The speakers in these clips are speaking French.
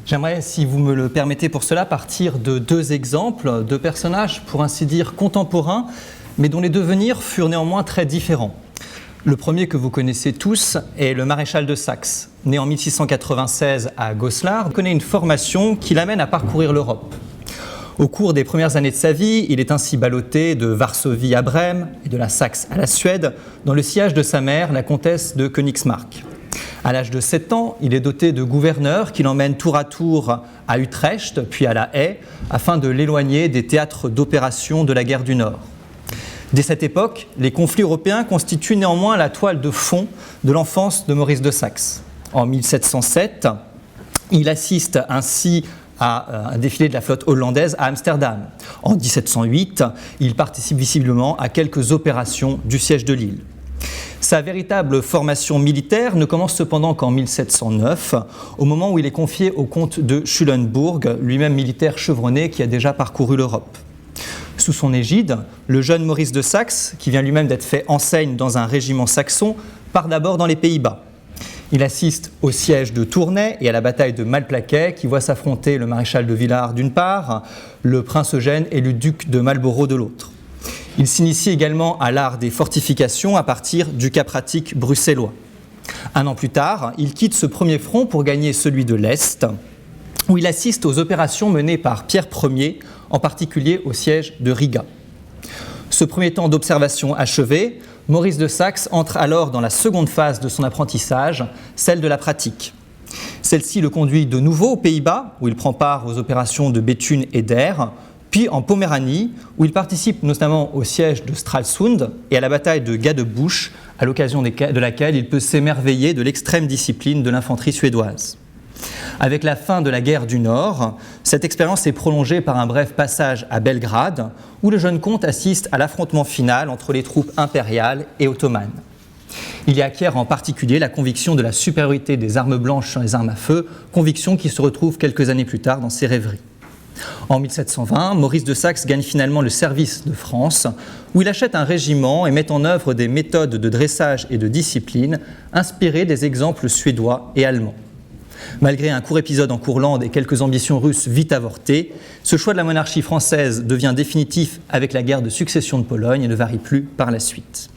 J'aimerais, si vous me le permettez pour cela, partir de deux exemples, de personnages, pour ainsi dire, contemporains, mais dont les devenirs furent néanmoins très différents. Le premier que vous connaissez tous est le maréchal de Saxe. Né en 1696 à Goslar, il connaît une formation qui l'amène à parcourir l'Europe. Au cours des premières années de sa vie, il est ainsi ballotté de Varsovie à Brême et de la Saxe à la Suède, dans le sillage de sa mère, la comtesse de Königsmarck. À l'âge de 7 ans, il est doté de gouverneurs qui l'emmènent tour à tour à Utrecht, puis à La Haye, afin de l'éloigner des théâtres d'opération de la guerre du Nord. Dès cette époque, les conflits européens constituent néanmoins la toile de fond de l'enfance de Maurice de Saxe. En 1707, il assiste ainsi à un défilé de la flotte hollandaise à Amsterdam. En 1708, il participe visiblement à quelques opérations du siège de Lille. Sa véritable formation militaire ne commence cependant qu'en 1709, au moment où il est confié au comte de Schulenburg, lui-même militaire chevronné qui a déjà parcouru l'Europe. Sous son égide, le jeune Maurice de Saxe, qui vient lui-même d'être fait enseigne dans un régiment saxon, part d'abord dans les Pays-Bas. Il assiste au siège de Tournai et à la bataille de Malplaquet, qui voit s'affronter le maréchal de Villars d'une part, le prince Eugène et le duc de Marlborough de l'autre. Il s'initie également à l'art des fortifications à partir du cas pratique bruxellois. Un an plus tard, il quitte ce premier front pour gagner celui de l'Est, où il assiste aux opérations menées par Pierre Ier, en particulier au siège de Riga. Ce premier temps d'observation achevé, Maurice de Saxe entre alors dans la seconde phase de son apprentissage, celle de la pratique. Celle-ci le conduit de nouveau aux Pays-Bas, où il prend part aux opérations de Béthune et d'Aire, puis en Poméranie, où il participe notamment au siège de Stralsund et à la bataille de Gadebusch, à l'occasion de laquelle il peut s'émerveiller de l'extrême discipline de l'infanterie suédoise. Avec la fin de la guerre du Nord, cette expérience est prolongée par un bref passage à Belgrade, où le jeune comte assiste à l'affrontement final entre les troupes impériales et ottomanes. Il y acquiert en particulier la conviction de la supériorité des armes blanches sur les armes à feu, conviction qui se retrouve quelques années plus tard dans ses rêveries. En 1720, Maurice de Saxe gagne finalement le service de France, où il achète un régiment et met en œuvre des méthodes de dressage et de discipline inspirées des exemples suédois et allemands. Malgré un court épisode en Courlande et quelques ambitions russes vite avortées, ce choix de la monarchie française devient définitif avec la guerre de succession de Pologne et ne varie plus par la suite.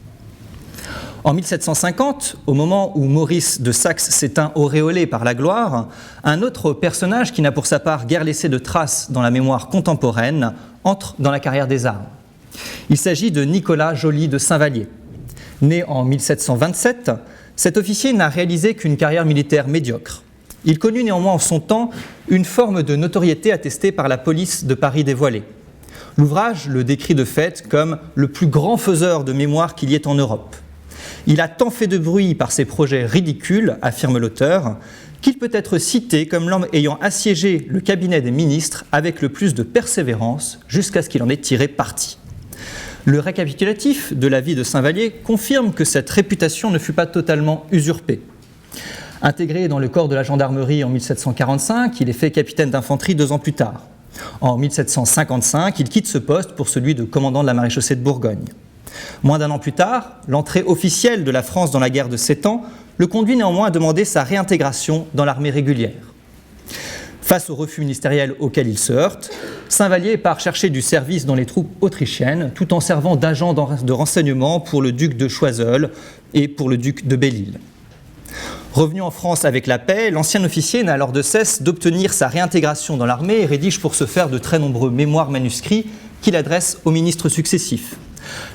En 1750, au moment où Maurice de Saxe s'éteint auréolé par la gloire, un autre personnage qui n'a pour sa part guère laissé de traces dans la mémoire contemporaine entre dans la carrière des armes. Il s'agit de Nicolas Joly de Saint-Vallier. Né en 1727, cet officier n'a réalisé qu'une carrière militaire médiocre. Il connut néanmoins en son temps une forme de notoriété attestée par la police de Paris dévoilée. L'ouvrage le décrit de fait comme le plus grand faiseur de mémoire qu'il y ait en Europe. Il a tant fait de bruit par ses projets ridicules, affirme l'auteur, qu'il peut être cité comme l'homme ayant assiégé le cabinet des ministres avec le plus de persévérance jusqu'à ce qu'il en ait tiré parti. Le récapitulatif de la vie de Saint-Vallier confirme que cette réputation ne fut pas totalement usurpée. Intégré dans le corps de la gendarmerie en 1745, il est fait capitaine d'infanterie 2 ans plus tard. En 1755, il quitte ce poste pour celui de commandant de la maréchaussée de Bourgogne. Moins d'1 an plus tard, l'entrée officielle de la France dans la guerre de 7 ans le conduit néanmoins à demander sa réintégration dans l'armée régulière. Face au refus ministériel auquel il se heurte, Saint-Vallier part chercher du service dans les troupes autrichiennes tout en servant d'agent de renseignement pour le duc de Choiseul et pour le duc de Belle-Île. Revenu en France avec la paix, l'ancien officier n'a alors de cesse d'obtenir sa réintégration dans l'armée et rédige pour ce faire de très nombreux mémoires manuscrits qu'il adresse aux ministres successifs.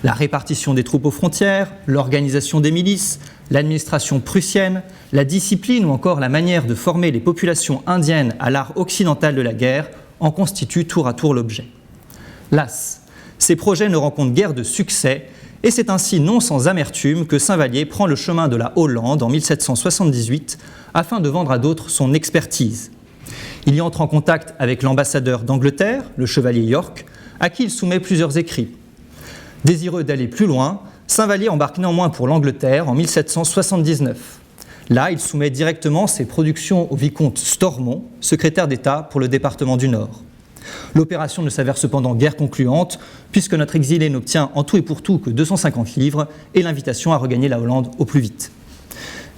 La répartition des troupes aux frontières, l'organisation des milices, l'administration prussienne, la discipline ou encore la manière de former les populations indiennes à l'art occidental de la guerre en constituent tour à tour l'objet. Las, ces projets ne rencontrent guère de succès et c'est ainsi non sans amertume que Saint-Vallier prend le chemin de la Hollande en 1778 afin de vendre à d'autres son expertise. Il y entre en contact avec l'ambassadeur d'Angleterre, le chevalier York, à qui il soumet plusieurs écrits. Désireux d'aller plus loin, Saint-Vallier embarque néanmoins pour l'Angleterre en 1779. Là, il soumet directement ses productions au vicomte Stormont, secrétaire d'État pour le département du Nord. L'opération ne s'avère cependant guère concluante, puisque notre exilé n'obtient en tout et pour tout que 250 livres et l'invitation à regagner la Hollande au plus vite.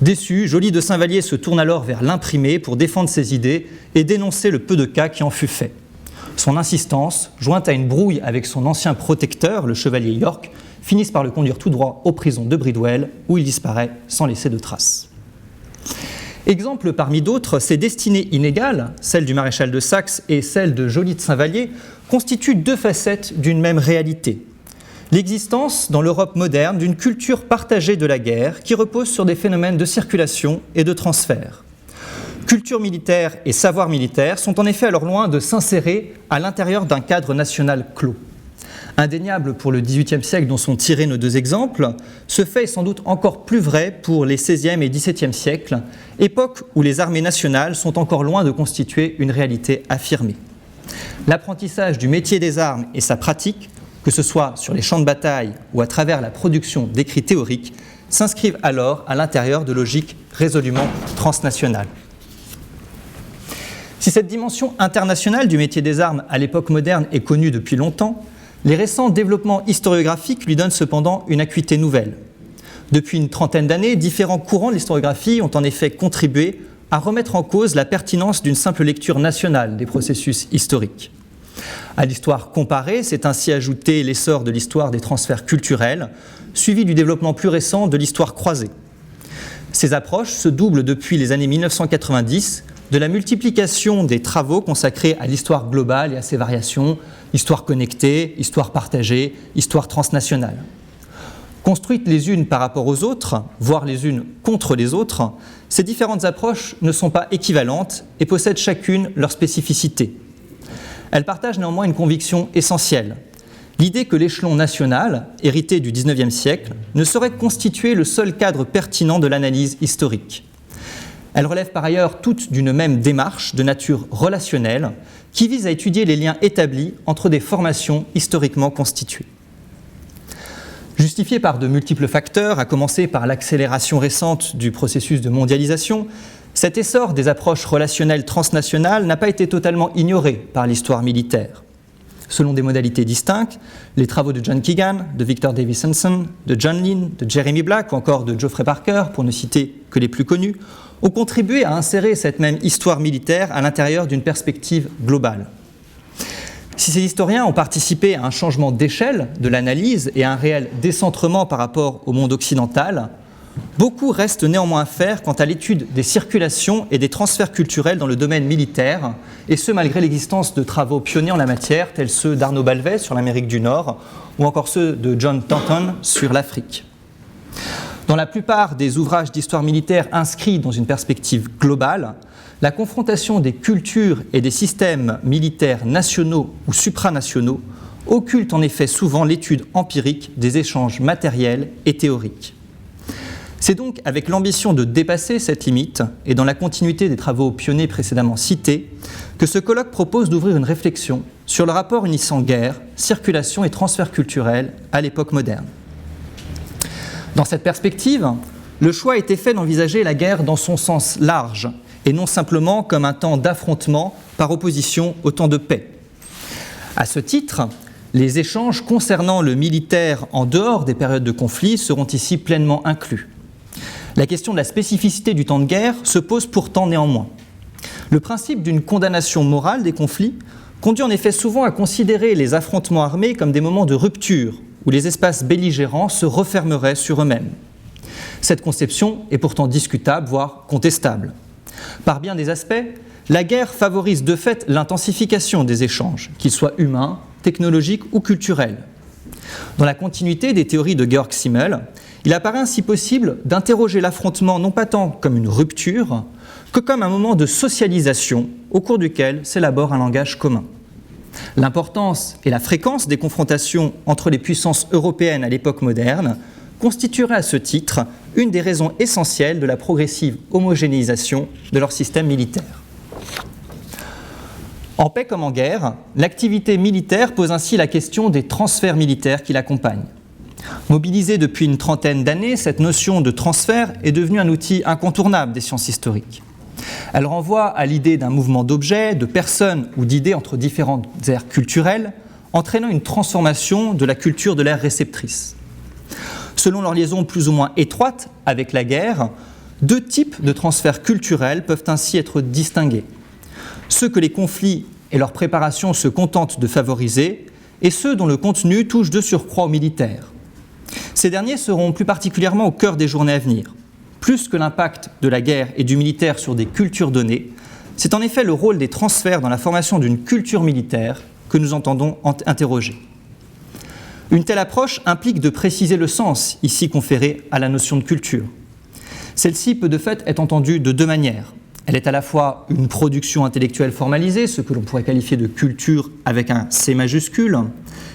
Déçu, Joly de Saint-Vallier se tourne alors vers l'imprimé pour défendre ses idées et dénoncer le peu de cas qui en fut fait. Son insistance, jointe à une brouille avec son ancien protecteur, le chevalier York, finissent par le conduire tout droit aux prisons de Bridewell, où il disparaît sans laisser de traces. Exemple parmi d'autres, ces destinées inégales, celle du maréchal de Saxe et celle de Joly de Saint-Vallier, constituent deux facettes d'une même réalité. L'existence, dans l'Europe moderne, d'une culture partagée de la guerre qui repose sur des phénomènes de circulation et de transfert. Culture militaire et savoir militaire sont en effet alors loin de s'insérer à l'intérieur d'un cadre national clos. Indéniable pour le XVIIIe siècle dont sont tirés nos deux exemples, ce fait est sans doute encore plus vrai pour les XVIe et XVIIe siècles, époque où les armées nationales sont encore loin de constituer une réalité affirmée. L'apprentissage du métier des armes et sa pratique, que ce soit sur les champs de bataille ou à travers la production d'écrits théoriques, s'inscrivent alors à l'intérieur de logiques résolument transnationales. Si cette dimension internationale du métier des armes à l'époque moderne est connue depuis longtemps, les récents développements historiographiques lui donnent cependant une acuité nouvelle. Depuis une trentaine d'années, différents courants de l'historiographie ont en effet contribué à remettre en cause la pertinence d'une simple lecture nationale des processus historiques. À l'histoire comparée s'est ainsi ajouté l'essor de l'histoire des transferts culturels, suivi du développement plus récent de l'histoire croisée. Ces approches se doublent depuis les années 1990 de la multiplication des travaux consacrés à l'histoire globale et à ses variations, histoire connectée, histoire partagée, histoire transnationale. Construites les unes par rapport aux autres, voire les unes contre les autres, ces différentes approches ne sont pas équivalentes et possèdent chacune leur spécificité. Elles partagent néanmoins une conviction essentielle, l'idée que l'échelon national, hérité du XIXe siècle, ne saurait constituer le seul cadre pertinent de l'analyse historique. Elles relèvent par ailleurs toutes d'une même démarche de nature relationnelle qui vise à étudier les liens établis entre des formations historiquement constituées. Justifiée par de multiples facteurs, à commencer par l'accélération récente du processus de mondialisation, cet essor des approches relationnelles transnationales n'a pas été totalement ignoré par l'histoire militaire. Selon des modalités distinctes, les travaux de John Keegan, de Victor Davis Hanson, de John Lynn, de Jeremy Black ou encore de Geoffrey Parker, pour ne citer que les plus connus, ont contribué à insérer cette même histoire militaire à l'intérieur d'une perspective globale. Si ces historiens ont participé à un changement d'échelle de l'analyse et à un réel décentrement par rapport au monde occidental, beaucoup reste néanmoins à faire quant à l'étude des circulations et des transferts culturels dans le domaine militaire, et ce malgré l'existence de travaux pionniers en la matière, tels ceux d'Arnaud Balvet sur l'Amérique du Nord, ou encore ceux de John Thornton sur l'Afrique. Dans la plupart des ouvrages d'histoire militaire inscrits dans une perspective globale, la confrontation des cultures et des systèmes militaires nationaux ou supranationaux occulte en effet souvent l'étude empirique des échanges matériels et théoriques. C'est donc avec l'ambition de dépasser cette limite, et dans la continuité des travaux pionniers précédemment cités, que ce colloque propose d'ouvrir une réflexion sur le rapport unissant guerre, circulation et transfert culturel à l'époque moderne. Dans cette perspective, le choix a été fait d'envisager la guerre dans son sens large, et non simplement comme un temps d'affrontement par opposition au temps de paix. À ce titre, les échanges concernant le militaire en dehors des périodes de conflit seront ici pleinement inclus. La question de la spécificité du temps de guerre se pose pourtant néanmoins. Le principe d'une condamnation morale des conflits conduit en effet souvent à considérer les affrontements armés comme des moments de rupture où les espaces belligérants se refermeraient sur eux-mêmes. Cette conception est pourtant discutable, voire contestable. Par bien des aspects, la guerre favorise de fait l'intensification des échanges, qu'ils soient humains, technologiques ou culturels. Dans la continuité des théories de Georg Simmel, il apparaît ainsi possible d'interroger l'affrontement non pas tant comme une rupture, que comme un moment de socialisation au cours duquel s'élabore un langage commun. L'importance et la fréquence des confrontations entre les puissances européennes à l'époque moderne constituerait à ce titre une des raisons essentielles de la progressive homogénéisation de leur système militaire. En paix comme en guerre, l'activité militaire pose ainsi la question des transferts militaires qui l'accompagnent. Mobilisée depuis une trentaine d'années, cette notion de transfert est devenue un outil incontournable des sciences historiques. Elle renvoie à l'idée d'un mouvement d'objets, de personnes ou d'idées entre différentes aires culturelles, entraînant une transformation de la culture de l'ère réceptrice. Selon leur liaison plus ou moins étroite avec la guerre, Deux types de transferts culturels peuvent ainsi être distingués. Ceux que les conflits et leur préparation se contentent de favoriser, et ceux dont le contenu touche de surcroît aux militaires. Ces derniers seront plus particulièrement au cœur des journées à venir. Plus que l'impact de la guerre et du militaire sur des cultures données, c'est en effet le rôle des transferts dans la formation d'une culture militaire que nous entendons interroger. Une telle approche implique de préciser le sens ici conféré à la notion de culture. Celle-ci peut de fait être entendue de deux manières. Elle est à la fois une production intellectuelle formalisée, ce que l'on pourrait qualifier de culture avec un C majuscule,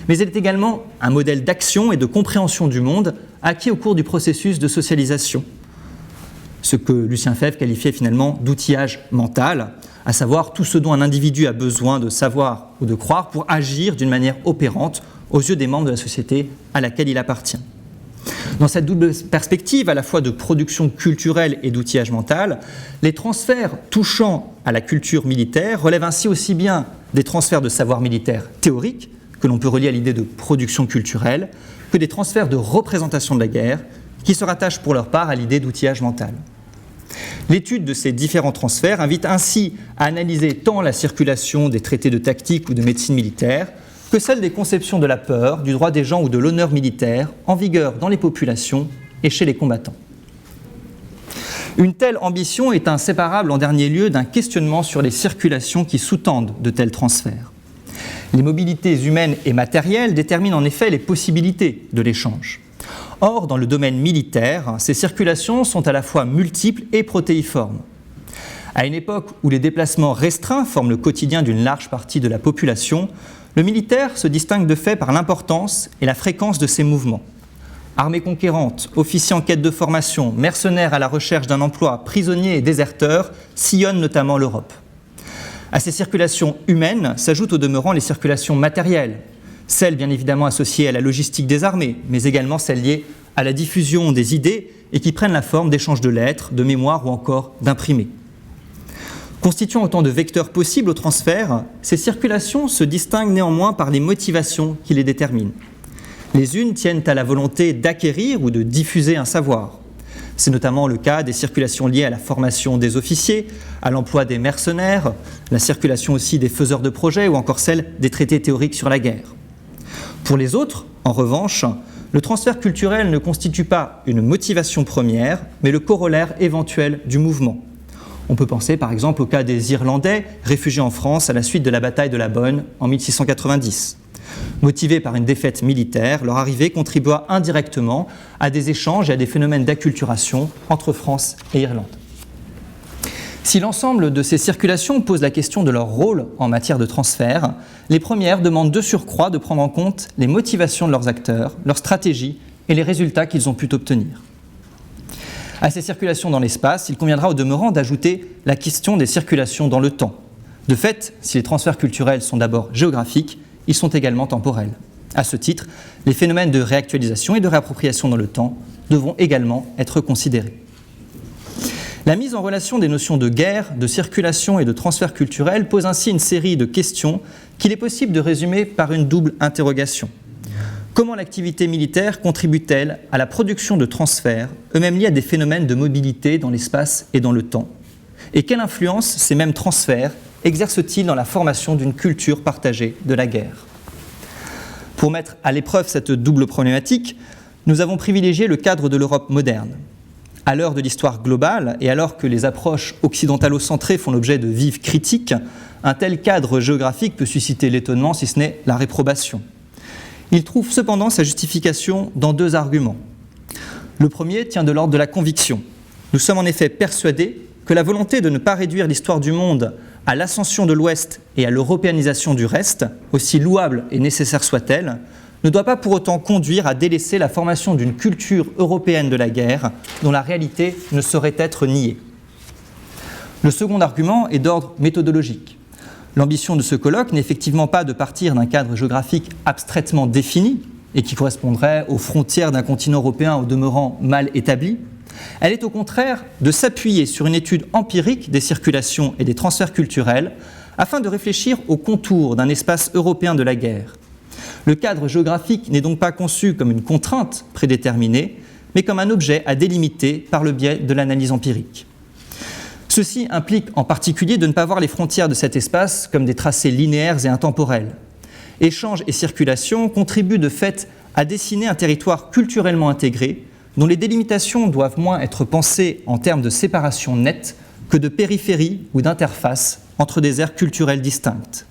mais elle est également un modèle d'action et de compréhension du monde acquis au cours du processus de socialisation. Ce que Lucien Febvre qualifiait finalement d'outillage mental, à savoir tout ce dont un individu a besoin de savoir ou de croire pour agir d'une manière opérante aux yeux des membres de la société à laquelle il appartient. Dans cette double perspective, à la fois de production culturelle et d'outillage mental, les transferts touchant à la culture militaire relèvent ainsi aussi bien des transferts de savoir militaire théorique, que l'on peut relier à l'idée de production culturelle, que des transferts de représentation de la guerre, qui se rattachent pour leur part à l'idée d'outillage mental. L'étude de ces différents transferts invite ainsi à analyser tant la circulation des traités de tactique ou de médecine militaire, que celle des conceptions de la peur, du droit des gens ou de l'honneur militaire en vigueur dans les populations et chez les combattants. Une telle ambition est inséparable en dernier lieu d'un questionnement sur les circulations qui sous-tendent de tels transferts. Les mobilités humaines et matérielles déterminent en effet les possibilités de l'échange. Or, dans le domaine militaire, ces circulations sont à la fois multiples et protéiformes. À une époque où les déplacements restreints forment le quotidien d'une large partie de la population, le militaire se distingue de fait par l'importance et la fréquence de ses mouvements. Armées conquérantes, officiers en quête de formation, mercenaires à la recherche d'un emploi, prisonniers et déserteurs sillonnent notamment l'Europe. À ces circulations humaines s'ajoutent au demeurant les circulations matérielles, celles bien évidemment associées à la logistique des armées, mais également celles liées à la diffusion des idées et qui prennent la forme d'échanges de lettres, de mémoires ou encore d'imprimés. Constituant autant de vecteurs possibles au transfert, ces circulations se distinguent néanmoins par les motivations qui les déterminent. Les unes tiennent à la volonté d'acquérir ou de diffuser un savoir. C'est notamment le cas des circulations liées à la formation des officiers, à l'emploi des mercenaires, la circulation aussi des faiseurs de projets ou encore celle des traités théoriques sur la guerre. Pour les autres, en revanche, le transfert culturel ne constitue pas une motivation première, mais le corollaire éventuel du mouvement. On peut penser par exemple au cas des Irlandais réfugiés en France à la suite de la bataille de la Bonne en 1690. Motivés par une défaite militaire, leur arrivée contribua indirectement à des échanges et à des phénomènes d'acculturation entre France et Irlande. Si l'ensemble de ces circulations pose la question de leur rôle en matière de transfert, les premières demandent de surcroît de prendre en compte les motivations de leurs acteurs, leurs stratégies et les résultats qu'ils ont pu obtenir. À ces circulations dans l'espace, il conviendra au demeurant d'ajouter la question des circulations dans le temps. De fait, si les transferts culturels sont d'abord géographiques, ils sont également temporels. À ce titre, les phénomènes de réactualisation et de réappropriation dans le temps devront également être considérés. La mise en relation des notions de guerre, de circulation et de transfert culturel pose ainsi une série de questions qu'il est possible de résumer par une double interrogation. Comment l'activité militaire contribue-t-elle à la production de transferts, eux-mêmes liés à des phénomènes de mobilité dans l'espace et dans le temps? Et quelle influence ces mêmes transferts exercent-ils dans la formation d'une culture partagée de la guerre? Pour mettre à l'épreuve cette double problématique, nous avons privilégié le cadre de l'Europe moderne. À l'heure de l'histoire globale et alors que les approches occidentalo-centrées font l'objet de vives critiques, un tel cadre géographique peut susciter l'étonnement, si ce n'est la réprobation. Il trouve cependant sa justification dans deux arguments. Le premier tient de l'ordre de la conviction. Nous sommes en effet persuadés que la volonté de ne pas réduire l'histoire du monde à l'ascension de l'Ouest et à l'européanisation du reste, aussi louable et nécessaire soit-elle, ne doit pas pour autant conduire à délaisser la formation d'une culture européenne de la guerre dont la réalité ne saurait être niée. Le second argument est d'ordre méthodologique. L'ambition de ce colloque n'est effectivement pas de partir d'un cadre géographique abstraitement défini et qui correspondrait aux frontières d'un continent européen au demeurant mal établi. Elle est au contraire de s'appuyer sur une étude empirique des circulations et des transferts culturels afin de réfléchir aux contours d'un espace européen de la guerre. Le cadre géographique n'est donc pas conçu comme une contrainte prédéterminée, mais comme un objet à délimiter par le biais de l'analyse empirique. Ceci implique en particulier de ne pas voir les frontières de cet espace comme des tracés linéaires et intemporels. Échange et circulation contribuent de fait à dessiner un territoire culturellement intégré dont les délimitations doivent moins être pensées en termes de séparation nette que de périphérie ou d'interface entre des aires culturelles distinctes.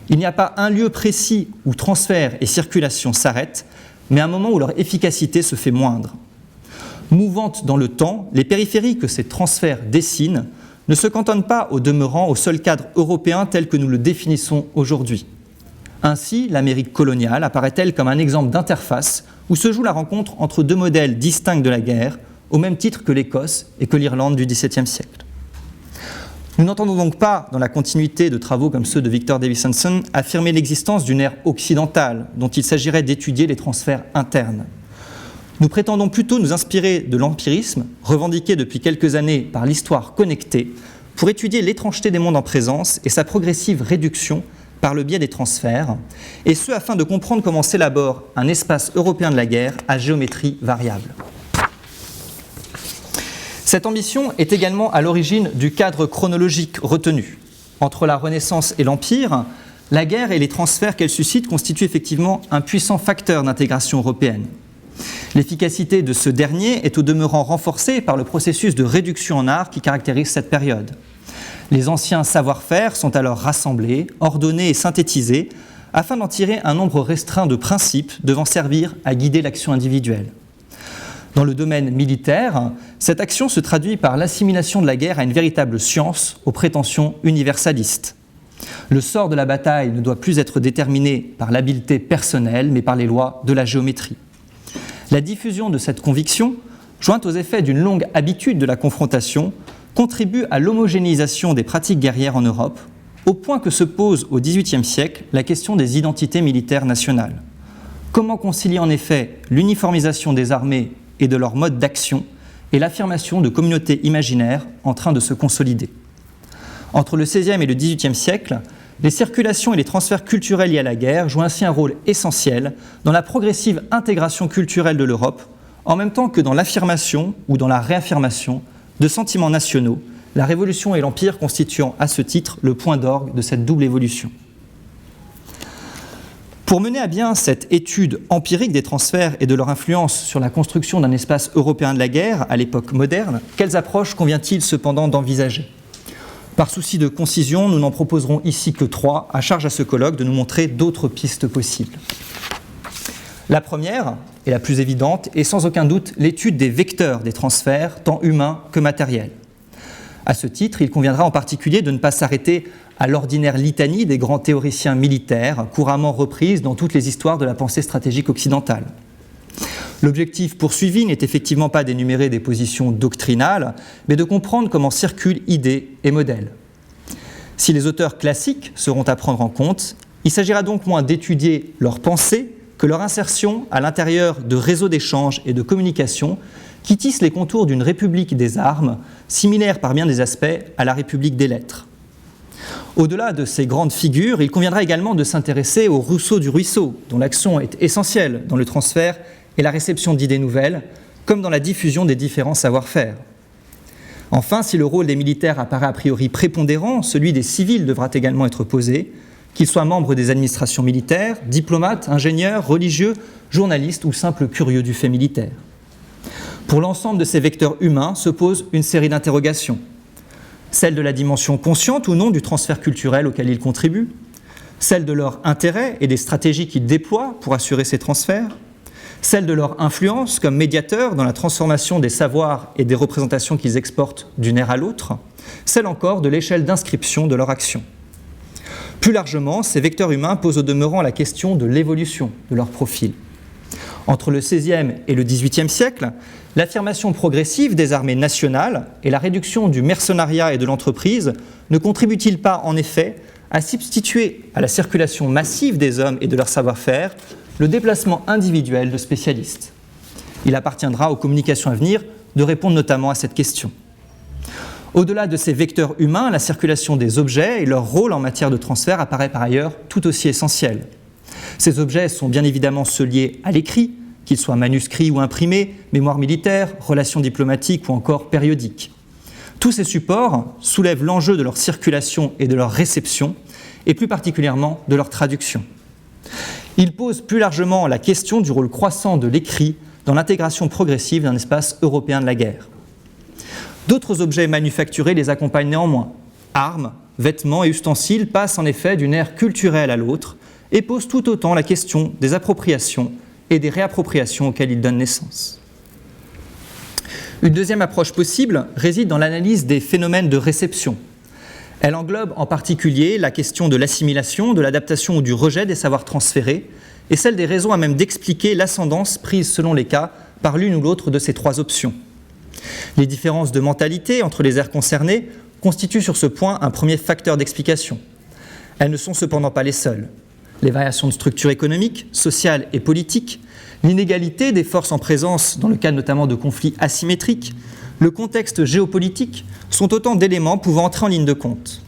Il n'y a pas un lieu précis où transfert et circulation s'arrêtent, mais un moment où leur efficacité se fait moindre. Mouvantes dans le temps, les périphéries que ces transferts dessinent ne se cantonnent pas au demeurant au seul cadre européen tel que nous le définissons aujourd'hui. Ainsi, l'Amérique coloniale apparaît-elle comme un exemple d'interface où se joue la rencontre entre deux modèles distincts de la guerre, au même titre que l'Écosse et que l'Irlande du XVIIe siècle. Nous n'entendons donc pas, dans la continuité de travaux comme ceux de Victor Davisson, affirmer l'existence d'une ère occidentale dont il s'agirait d'étudier les transferts internes. Nous prétendons plutôt nous inspirer de l'empirisme, revendiqué depuis quelques années par l'histoire connectée, pour étudier l'étrangeté des mondes en présence et sa progressive réduction par le biais des transferts, et ce afin de comprendre comment s'élabore un espace européen de la guerre à géométrie variable. Cette ambition est également à l'origine du cadre chronologique retenu. Entre la Renaissance et l'Empire, la guerre et les transferts qu'elle suscite constituent effectivement un puissant facteur d'intégration européenne. L'efficacité de ce dernier est au demeurant renforcée par le processus de réduction en art qui caractérise cette période. Les anciens savoir-faire sont alors rassemblés, ordonnés et synthétisés afin d'en tirer un nombre restreint de principes devant servir à guider l'action individuelle. Dans le domaine militaire, cette action se traduit par l'assimilation de la guerre à une véritable science aux prétentions universalistes. Le sort de la bataille ne doit plus être déterminé par l'habileté personnelle, mais par les lois de la géométrie. La diffusion de cette conviction, jointe aux effets d'une longue habitude de la confrontation, contribue à l'homogénéisation des pratiques guerrières en Europe, au point que se pose au XVIIIe siècle la question des identités militaires nationales. Comment concilier en effet l'uniformisation des armées et de leur mode d'action et l'affirmation de communautés imaginaires en train de se consolider. Entre le XVIe et le XVIIIe siècle, les circulations et les transferts culturels liés à la guerre jouent ainsi un rôle essentiel dans la progressive intégration culturelle de l'Europe, en même temps que dans l'affirmation ou dans la réaffirmation de sentiments nationaux, la Révolution et l'Empire constituant à ce titre le point d'orgue de cette double évolution. Pour mener à bien cette étude empirique des transferts et de leur influence sur la construction d'un espace européen de la guerre à l'époque moderne, quelles approches convient-il cependant d'envisager ? Par souci de concision, nous n'en proposerons ici que 3, à charge à ce colloque de nous montrer d'autres pistes possibles. La première, et la plus évidente, est sans aucun doute l'étude des vecteurs des transferts, tant humains que matériels. À ce titre, il conviendra en particulier de ne pas s'arrêter à l'ordinaire litanie des grands théoriciens militaires, couramment reprise dans toutes les histoires de la pensée stratégique occidentale. L'objectif poursuivi n'est effectivement pas d'énumérer des positions doctrinales, mais de comprendre comment circulent idées et modèles. Si les auteurs classiques seront à prendre en compte, il s'agira donc moins d'étudier leur pensée que leur insertion à l'intérieur de réseaux d'échanges et de communication qui tissent les contours d'une république des armes, similaire par bien des aspects à la république des lettres. Au-delà de ces grandes figures, il conviendra également de s'intéresser au Rousseau du ruisseau, dont l'action est essentielle dans le transfert et la réception d'idées nouvelles, comme dans la diffusion des différents savoir-faire. Enfin, si le rôle des militaires apparaît a priori prépondérant, celui des civils devra également être posé, qu'ils soient membres des administrations militaires, diplomates, ingénieurs, religieux, journalistes ou simples curieux du fait militaire. Pour l'ensemble de ces vecteurs humains se pose une série d'interrogations. Celle de la dimension consciente ou non du transfert culturel auquel ils contribuent, celle de leur intérêt et des stratégies qu'ils déploient pour assurer ces transferts, celle de leur influence comme médiateurs dans la transformation des savoirs et des représentations qu'ils exportent d'une ère à l'autre, celle encore de l'échelle d'inscription de leur action. Plus largement, ces vecteurs humains posent au demeurant la question de l'évolution de leur profil. Entre le XVIe et le XVIIIe siècle, l'affirmation progressive des armées nationales et la réduction du mercenariat et de l'entreprise ne contribuent-ils pas en effet à substituer à la circulation massive des hommes et de leur savoir-faire le déplacement individuel de spécialistes ? Il appartiendra aux communications à venir de répondre notamment à cette question. Au-delà de ces vecteurs humains, la circulation des objets et leur rôle en matière de transfert apparaît par ailleurs tout aussi essentiel. Ces objets sont bien évidemment ceux liés à l'écrit, qu'ils soient manuscrits ou imprimés, mémoire militaire, relations diplomatiques ou encore périodiques. Tous ces supports soulèvent l'enjeu de leur circulation et de leur réception, et plus particulièrement de leur traduction. Ils posent plus largement la question du rôle croissant de l'écrit dans l'intégration progressive d'un espace européen de la guerre. D'autres objets manufacturés les accompagnent néanmoins. Armes, vêtements et ustensiles passent en effet d'une ère culturelle à l'autre et posent tout autant la question des appropriations et des réappropriations auxquelles ils donnent naissance. Une deuxième approche possible réside dans l'analyse des phénomènes de réception. Elle englobe en particulier la question de l'assimilation, de l'adaptation ou du rejet des savoirs transférés et celle des raisons à même d'expliquer l'ascendance prise selon les cas par l'une ou l'autre de ces trois options. Les différences de mentalité entre les aires concernées constituent sur ce point un premier facteur d'explication. Elles ne sont cependant pas les seules. Les variations de structure économique, sociale et politique, l'inégalité des forces en présence dans le cadre notamment de conflits asymétriques, le contexte géopolitique sont autant d'éléments pouvant entrer en ligne de compte.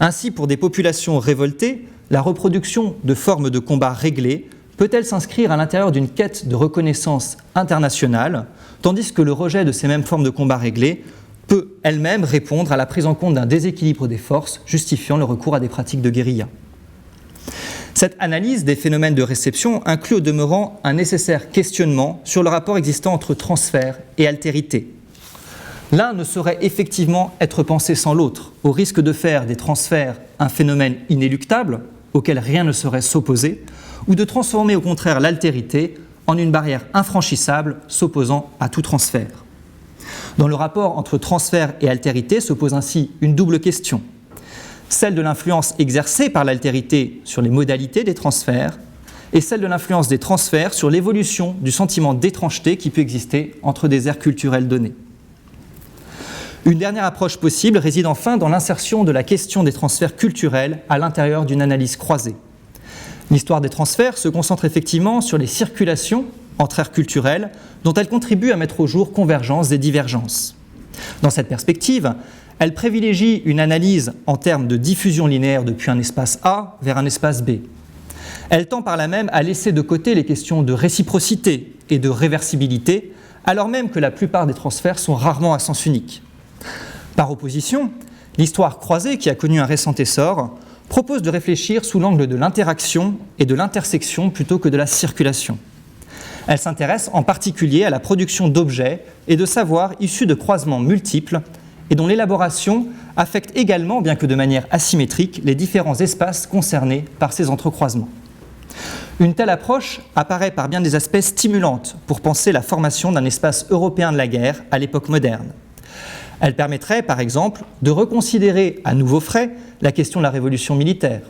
Ainsi, pour des populations révoltées, la reproduction de formes de combat réglées peut-elle s'inscrire à l'intérieur d'une quête de reconnaissance internationale, tandis que le rejet de ces mêmes formes de combat réglées peut elle-même répondre à la prise en compte d'un déséquilibre des forces justifiant le recours à des pratiques de guérilla. Cette analyse des phénomènes de réception inclut au demeurant un nécessaire questionnement sur le rapport existant entre transfert et altérité. L'un ne saurait effectivement être pensé sans l'autre, au risque de faire des transferts un phénomène inéluctable, auquel rien ne saurait s'opposer, ou de transformer au contraire l'altérité en une barrière infranchissable s'opposant à tout transfert. Dans le rapport entre transfert et altérité se pose ainsi une double question. Celle de l'influence exercée par l'altérité sur les modalités des transferts et celle de l'influence des transferts sur l'évolution du sentiment d'étrangeté qui peut exister entre des aires culturelles données. Une dernière approche possible réside enfin dans l'insertion de la question des transferts culturels à l'intérieur d'une analyse croisée. L'histoire des transferts se concentre effectivement sur les circulations entre aires culturelles dont elle contribue à mettre au jour convergence et divergence. Dans cette perspective, elle privilégie une analyse en termes de diffusion linéaire depuis un espace A vers un espace B. Elle tend par là même à laisser de côté les questions de réciprocité et de réversibilité, alors même que la plupart des transferts sont rarement à sens unique. Par opposition, l'histoire croisée, qui a connu un récent essor, propose de réfléchir sous l'angle de l'interaction et de l'intersection plutôt que de la circulation. Elle s'intéresse en particulier à la production d'objets et de savoirs issus de croisements multiples et dont l'élaboration affecte également, bien que de manière asymétrique, les différents espaces concernés par ces entrecroisements. Une telle approche apparaît par bien des aspects stimulante pour penser la formation d'un espace européen de la guerre à l'époque moderne. Elle permettrait, par exemple, de reconsidérer à nouveau frais la question de la révolution militaire.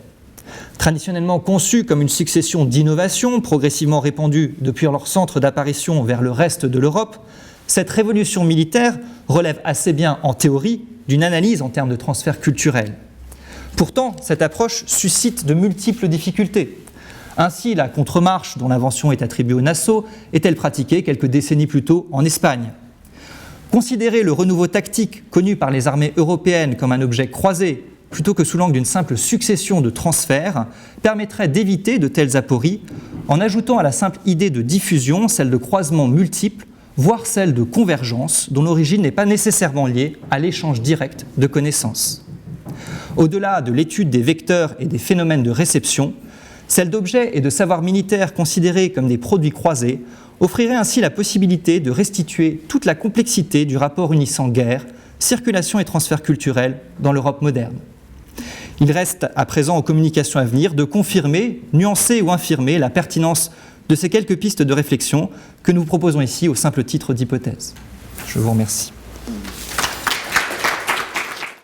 Traditionnellement conçue comme une succession d'innovations progressivement répandues depuis leur centre d'apparition vers le reste de l'Europe, cette révolution militaire relève assez bien, en théorie, d'une analyse en termes de transfert culturel. Pourtant, cette approche suscite de multiples difficultés. Ainsi, la contre-marche, dont l'invention est attribuée au Nassau, est-elle pratiquée quelques décennies plus tôt en Espagne. Considérer le renouveau tactique connu par les armées européennes comme un objet croisé, plutôt que sous l'angle d'une simple succession de transferts, permettrait d'éviter de telles apories en ajoutant à la simple idée de diffusion celle de croisements multiples, voire celle de convergence dont l'origine n'est pas nécessairement liée à l'échange direct de connaissances. Au-delà de l'étude des vecteurs et des phénomènes de réception, celle d'objets et de savoirs militaires considérés comme des produits croisés offrirait ainsi la possibilité de restituer toute la complexité du rapport unissant guerre, circulation et transfert culturel dans l'Europe moderne. Il reste à présent aux communications à venir de confirmer, nuancer ou infirmer la pertinence de ces quelques pistes de réflexion que nous vous proposons ici au simple titre d'hypothèse. Je vous remercie.